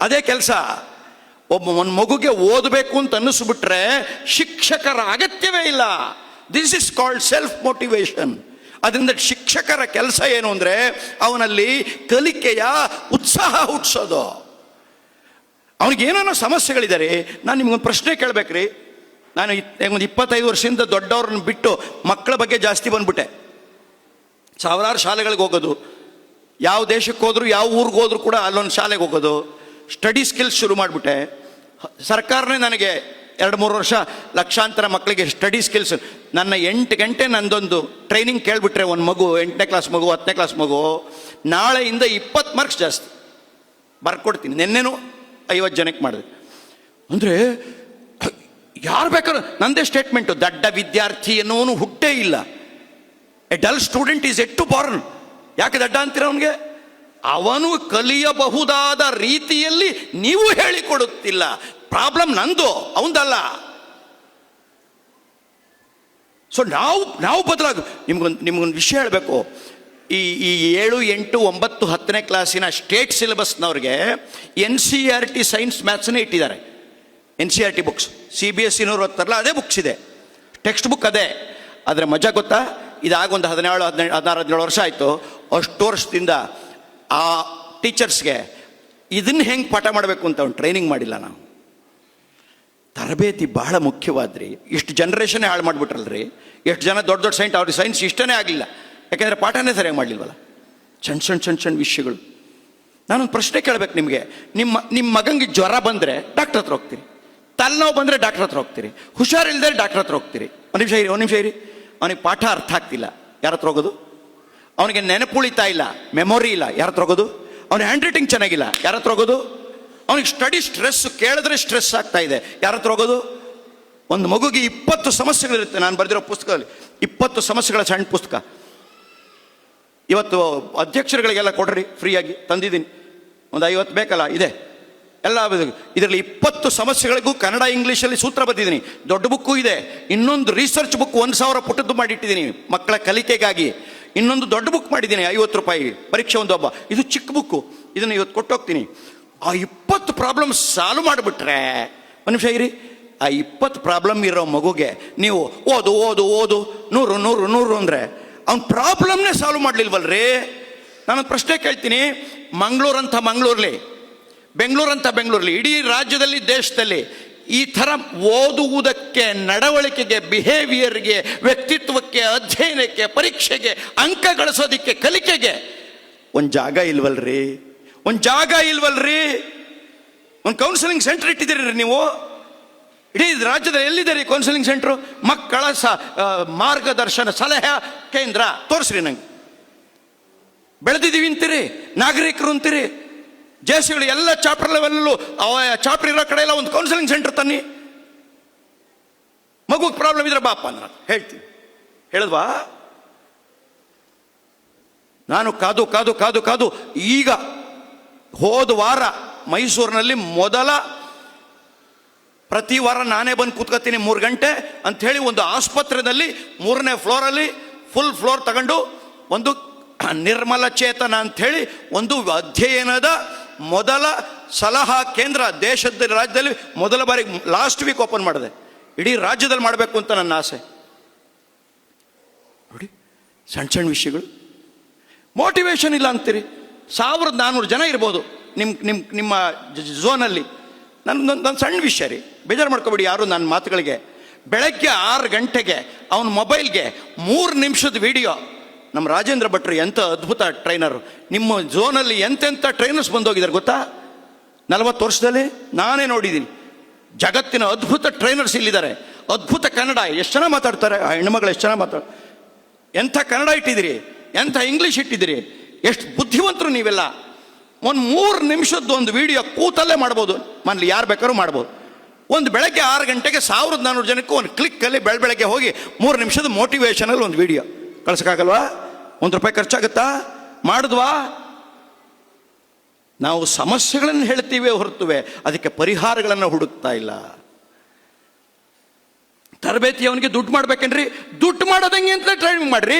ಅದೇ ಕೆಲಸ. ಒಂದು ಮಗುಗೆ ಓದಬೇಕು ಅಂತ ಅನ್ನಿಸ್ಬಿಟ್ರೆ ಶಿಕ್ಷಕರ ಅಗತ್ಯವೇ ಇಲ್ಲ. This is called self motivation. ಅದರಿಂದ ಶಿಕ್ಷಕರ ಕೆಲಸ ಏನು ಅಂದರೆ ಅವನಲ್ಲಿ ಕಲಿಕೆಯ ಉತ್ಸಾಹ ಹುಟ್ಟಿಸೋದು. ಅವನಿಗೇನೋ ಸಮಸ್ಯೆಗಳಿದ್ದಾರೆ. ನಾನು ನಿಮ್ಗೊಂದು ಪ್ರಶ್ನೆ ಕೇಳಬೇಕ್ರಿ. ನಾನು ಒಂದು 25 ವರ್ಷದಿಂದ ದೊಡ್ಡವ್ರನ್ನ ಬಿಟ್ಟು ಮಕ್ಕಳ ಬಗ್ಗೆ ಜಾಸ್ತಿ ಬಂದ್ಬಿಟ್ಟೆ. ಸಾವಿರಾರು ಶಾಲೆಗಳಿಗೆ ಹೋಗೋದು, ಯಾವ ದೇಶಕ್ಕೆ ಹೋದ್ರು ಯಾವ ಊರಿಗೆ ಹೋದ್ರು ಕೂಡ ಅಲ್ಲೊಂದು ಶಾಲೆಗೆ ಹೋಗೋದು, ಸ್ಟಡಿ ಸ್ಕಿಲ್ಸ್ ಶುರು ಮಾಡಿಬಿಟ್ಟೆ. ಸರ್ಕಾರನೇ ನನಗೆ 2-3 ವರ್ಷ ಲಕ್ಷಾಂತರ ಮಕ್ಕಳಿಗೆ ಸ್ಟಡಿ ಸ್ಕಿಲ್ಸ್, ನನ್ನ 8 ಗಂಟೆ ನಂದೊಂದು ಟ್ರೈನಿಂಗ್ ಕೇಳಿಬಿಟ್ರೆ ಒಂದು ಮಗು 8ನೇ ಕ್ಲಾಸ್ ಮಗು 10ನೇ ಕ್ಲಾಸ್ ಮಗು ನಾಳೆಯಿಂದ 20 ಮಾರ್ಕ್ಸ್ ಜಾಸ್ತಿ ಬರ್ಕೊಡ್ತೀನಿ. ನಿನ್ನೆನೂ 50 ಜನಕ್ಕೆ ಮಾಡಿದೆ. ಅಂದರೆ ಯಾರು ಬೇಕಾದ್ರೂ ನಂದೇ ಸ್ಟೇಟ್ಮೆಂಟು, ದಡ್ಡ ವಿದ್ಯಾರ್ಥಿ ಅನ್ನೋನು ಹುಟ್ಟೇ ಇಲ್ಲ. A dull student is yet to born. ಯಾಕೆ ದಡ್ಡ ಅಂತೀರ ಅವನಿಗೆ? ಅವನು ಕಲಿಯಬಹುದಾದ ರೀತಿಯಲ್ಲಿ ನೀವು ಹೇಳಿಕೊಡುತ್ತಿಲ್ಲ. ಪ್ರಾಬ್ಲಮ್ ನಂದು, ಅವಂದಲ್ಲ. ಸೊ ನಾವು ಬದಲಾಗ. ನಿಮ್ಗೊಂದು ವಿಷಯ ಹೇಳಬೇಕು. ಈ 7, 8, 9, 10ನೇ ಕ್ಲಾಸಿನ ಸ್ಟೇಟ್ ಸಿಲೆಬಸ್ನವ್ರಿಗೆ NCERT ಸೈನ್ಸ್ ಮ್ಯಾಥ್ಸನ್ನೇ ಇಟ್ಟಿದ್ದಾರೆ. NCERT ಬುಕ್ಸ್ CBSE ಓದ್ತಾರಲ್ಲ ಅದೇ ಬುಕ್ಸ್ ಇದೆ, ಟೆಕ್ಸ್ಟ್ ಬುಕ್ ಅದೇ. ಆದರೆ ಮಜಾ ಗೊತ್ತಾ, ಇದಾಗೊಂದು 16 ವರ್ಷ ಆಯಿತು. ಅಷ್ಟು ವರ್ಷದಿಂದ ಆ ಟೀಚರ್ಸ್ಗೆ ಇದನ್ನು ಹೆಂಗೆ ಪಾಠ ಮಾಡಬೇಕು ಅಂತ ಒಂದು ಟ್ರೈನಿಂಗ್ ಮಾಡಿಲ್ಲ ನಾವು. ತರಬೇತಿ ಬಹಳ ಮುಖ್ಯವಾದ್ರಿ. ಇಷ್ಟು ಜನ್ರೇಷನ್ನೇ ಹಾಳು ಮಾಡಿಬಿಟ್ರಲ್ರಿ. ಎಷ್ಟು ಜನ ದೊಡ್ಡ ಸೈನ್ಸ್, ಅವ್ರಿಗೆ ಸೈನ್ಸ್ ಇಷ್ಟನೇ ಆಗಲಿಲ್ಲ, ಯಾಕೆಂದರೆ ಪಾಠನೇ ಸರಿಯಾಗಿ ಮಾಡಲಿಲ್ವಲ್ಲ. ಸಣ್ಣ ವಿಷಯಗಳು. ನಾನೊಂದು ಪ್ರಶ್ನೆ ಕೇಳಬೇಕು ನಿಮಗೆ. ನಿಮ್ಮ ಮಗಂಗೆ ಜ್ವರ ಬಂದರೆ ಡಾಕ್ಟ್ರ್ ಹತ್ರ ಹೋಗ್ತೀರಿ, ತಲೆನೋವು ಬಂದರೆ ಡಾಕ್ಟ್ರ್ ಹತ್ರ ಹೋಗ್ತೀರಿ, ಹುಷಾರಿಲ್ಲದೆ ಡಾಕ್ಟ್ರ್ ಹತ್ರ ಹೋಗ್ತೀರಿ. ಒಂದು ನಿಮಿಷ ಇರಿ. ಅವನಿಗೆ ಪಾಠ ಅರ್ಥ ಆಗ್ತಿಲ್ಲ, ಯಾರ ಹತ್ರ ಹೋಗೋದು? ಅವನಿಗೆ ನೆನಪುಳಿತಾ ಇಲ್ಲ, ಮೆಮೊರಿ ಇಲ್ಲ, ಯಾರ ಹತ್ರ ಹೋಗೋದು? ಅವನ ಹ್ಯಾಂಡ್ ರೈಟಿಂಗ್ ಚೆನ್ನಾಗಿಲ್ಲ, ಯಾರ ಹತ್ರ ಹೋಗೋದು? ಅವನಿಗೆ ಸ್ಟಡಿ ಸ್ಟ್ರೆಸ್, ಕೇಳಿದ್ರೆ ಸ್ಟ್ರೆಸ್ ಆಗ್ತಾ ಇದೆ, ಯಾರ ಹತ್ರ ಹೋಗೋದು? ಒಂದು ಮಗುಗೆ 20 ಸಮಸ್ಯೆಗಳಿರುತ್ತೆ. ನಾನು ಬರೆದಿರೋ ಪುಸ್ತಕದಲ್ಲಿ 20 ಸಮಸ್ಯೆಗಳ ಸಣ್ಣ ಪುಸ್ತಕ. ಇವತ್ತು ಅಧ್ಯಕ್ಷರುಗಳಿಗೆಲ್ಲ ಕೊಡ್ರಿ, ಫ್ರೀಯಾಗಿ ತಂದಿದ್ದೀನಿ. ಒಂದು 50 ಬೇಕಲ್ಲ, ಇದೆ ಎಲ್ಲ. ಇದರಲ್ಲಿ 20 ಸಮಸ್ಯೆಗಳಿಗೂ ಕನ್ನಡ ಇಂಗ್ಲೀಷಲ್ಲಿ ಸೂತ್ರ ಬರೆದಿದ್ದೀನಿ. ದೊಡ್ಡ ಬುಕ್ಕು ಇದೆ. ಇನ್ನೊಂದು ರಿಸರ್ಚ್ ಬುಕ್ 1000 ಪುಟದ್ದು ಮಾಡಿಟ್ಟಿದ್ದೀನಿ ಮಕ್ಕಳ ಕಲಿಕೆಗಾಗಿ. ಇನ್ನೊಂದು ದೊಡ್ಡ ಬುಕ್ ಮಾಡಿದ್ದೀನಿ, 50 ರೂಪಾಯಿ, ಪರೀಕ್ಷೆ ಒಂದು ಒಬ್ಬ. ಇದು ಚಿಕ್ಕ ಬುಕ್ಕು, ಇದನ್ನು ಇವತ್ತು ಕೊಟ್ಟೋಗ್ತೀನಿ. ಆ 20 ಪ್ರಾಬ್ಲಮ್ ಸಾಲ್ವ್ ಮಾಡಿಬಿಟ್ರೆ, ಒಂದು ನಿಮಿಷ ಇರಿ, ಆ 20 ಪ್ರಾಬ್ಲಮ್ ಇರೋ ಮಗುಗೆ ನೀವು ಓದು 100 ಅಂದರೆ ಅವ್ನ ಪ್ರಾಬ್ಲಮ್ನೇ ಸಾಲ್ವ್ ಮಾಡಲಿಲ್ವಲ್ರಿ. ನಾನೊಂದು ಪ್ರಶ್ನೆ ಕೇಳ್ತೀನಿ. ಮಂಗಳೂರಲ್ಲಿ, ಬೆಂಗಳೂರಲ್ಲಿ, ಇಡೀ ರಾಜ್ಯದಲ್ಲಿ, ದೇಶದಲ್ಲಿ ಈ ಥರ ಓದುವುದಕ್ಕೆ, ನಡವಳಿಕೆಗೆ, ಬಿಹೇವಿಯರ್ಗೆ, ವ್ಯಕ್ತಿತ್ವಕ್ಕೆ, ಅಧ್ಯಯನಕ್ಕೆ, ಪರೀಕ್ಷೆಗೆ, ಅಂಕ ಗಳಿಸೋದಕ್ಕೆ, ಕಲಿಕೆಗೆ ಒಂದು ಜಾಗ ಇಲ್ವಲ್ರಿ. ಒಂದು ಕೌನ್ಸಿಲಿಂಗ್ ಸೆಂಟರ್ ಇಟ್ಟಿದ್ದೀರಿ ನೀವು. ಇಡೀ ರಾಜ್ಯದಲ್ಲಿ ಎಲ್ಲಿದೆ ರೀ ಕೌನ್ಸಿಲಿಂಗ್ ಸೆಂಟ್ರು? ಮಕ್ಕಳ ಮಾರ್ಗದರ್ಶನ ಸಲಹೆ ಕೇಂದ್ರ ತೋರಿಸ್ರಿ ನಂಗೆ. ಬೆಳೆದಿದ್ದೀವಿ ಅಂತೀರಿ, ನಾಗರಿಕರು ಅಂತೀರಿ, ಜೇಸಿಗಳು ಎಲ್ಲ ಚಾಪ್ಟರ್ ಲೆವೆಲ್ಲೂ ಚಾಪ್ಟರ್ ಇರೋ ಕಡೆ ಎಲ್ಲ ಒಂದು ಕೌನ್ಸಿಲಿಂಗ್ ಸೆಂಟರ್ ತನ್ನಿ. ಮಗುಗೆ ಪ್ರಾಬ್ಲಮ್ ಇದ್ರೆ ಬಾಪ ನಾನು ಹೇಳ್ತೀನಿ. ಹೇಳಿದ್ವಾ? ನಾನು ಕಾದು ಈಗ ಹೋದ ವಾರ ಮೈಸೂರಿನಲ್ಲಿ ಪ್ರತಿ ವಾರ ನಾನೇ ಬಂದು ಕೂತ್ಕೊತೀನಿ 3 ಗಂಟೆ ಅಂಥೇಳಿ ಒಂದು ಆಸ್ಪತ್ರೆಯಲ್ಲಿ 3ನೇ ಫ್ಲೋರಲ್ಲಿ ಫುಲ್ ಫ್ಲೋರ್ ತಗೊಂಡು ಒಂದು ನಿರ್ಮಲ ಚೇತನ ಅಂಥೇಳಿ ಒಂದು ಅಧ್ಯಯನದ ಮೊದಲ ಸಲಹಾ ಕೇಂದ್ರ ದೇಶದ ರಾಜ್ಯದಲ್ಲಿ ಮೊದಲ ಬಾರಿ ಲಾಸ್ಟ್ ವೀಕ್ ಓಪನ್ ಮಾಡಿದೆ. ಇಡೀ ರಾಜ್ಯದಲ್ಲಿ ಮಾಡಬೇಕು ಅಂತ ನನ್ನ ಆಸೆ. ನೋಡಿ, ಸಣ್ಣ ವಿಷಯಗಳು. ಮೋಟಿವೇಶನ್ ಇಲ್ಲ ಅಂತೀರಿ. 1400 ಜನ ಇರ್ಬೋದು ನಿಮ್ಮ ಝೋನಲ್ಲಿ. ನನ್ನ ಸಣ್ಣ ವಿಷಯ ರೀ, ಬೇಜಾರು ಮಾಡ್ಕೊಬೇಡಿ ಯಾರು ನನ್ನ ಮಾತುಗಳಿಗೆ. ಬೆಳಗ್ಗೆ 6 ಗಂಟೆಗೆ ಅವನ ಮೊಬೈಲ್ಗೆ 3 ನಿಮಿಷದ ವಿಡಿಯೋ. ನಮ್ಮ ರಾಜೇಂದ್ರ ಭಟ್ರು ಎಂಥ ಅದ್ಭುತ ಟ್ರೈನರು. ನಿಮ್ಮ ಝೋನಲ್ಲಿ ಎಂತೆಂಥ ಟ್ರೈನರ್ಸ್ ಬಂದೋಗಿದ್ದಾರೆ ಗೊತ್ತಾ? 40 ವರ್ಷದಲ್ಲಿ ನಾನೇ ನೋಡಿದ್ದೀನಿ. ಜಗತ್ತಿನ ಅದ್ಭುತ ಟ್ರೈನರ್ಸ್ ಇಲ್ಲಿದ್ದಾರೆ. ಅದ್ಭುತ ಕನ್ನಡ ಎಷ್ಟು ಜನ ಮಾತಾಡ್ತಾರೆ. ಆ ಹೆಣ್ಮಗಳು ಎಷ್ಟು ಜನ ಎಂಥ ಕನ್ನಡ ಇಟ್ಟಿದ್ದೀರಿ, ಎಂಥ ಇಂಗ್ಲೀಷ್ ಇಟ್ಟಿದ್ದೀರಿ, ಎಷ್ಟು ಬುದ್ಧಿವಂತರು ನೀವೆಲ್ಲ. ಒಂದು 3 ನಿಮಿಷದ್ದು ಒಂದು ವಿಡಿಯೋ ಕೂತಲ್ಲೇ ಮಾಡ್ಬೋದು. ಮನೇಲಿ ಯಾರು ಬೇಕಾದ್ರೂ ಮಾಡ್ಬೋದು. ಒಂದು ಬೆಳಗ್ಗೆ 6 ಗಂಟೆಗೆ 1400 ಜನಕ್ಕೂ ಒಂದು ಕ್ಲಿಕ್ಕಲ್ಲಿ ಬೆಳಗ್ಗೆ ಹೋಗಿ 3 ನಿಮಿಷದ ಮೋಟಿವೇಶನಲ್ಲಿ ಒಂದು ವಿಡಿಯೋ ಕಳ್ಸೋಕ್ಕಾಗಲ್ವಾ? ₹1 ಖರ್ಚಾಗುತ್ತಾ? ಮಾಡಿದ್ವಾ? ನಾವು ಸಮಸ್ಯೆಗಳನ್ನು ಹೇಳ್ತೀವಿ ಹೊರತುವೆ ಅದಕ್ಕೆ ಪರಿಹಾರಗಳನ್ನು ಹುಡುಕ್ತಾ ಇಲ್ಲ. ತರಬೇತಿ ಅವನಿಗೆ ದುಡ್ಡು ಮಾಡ್ಬೇಕೇನ್ರಿ? ದುಡ್ಡು ಮಾಡೋದಂಗೆ ಅಂತ ಟ್ರೈನಿಂಗ್ ಮಾಡ್ರಿ.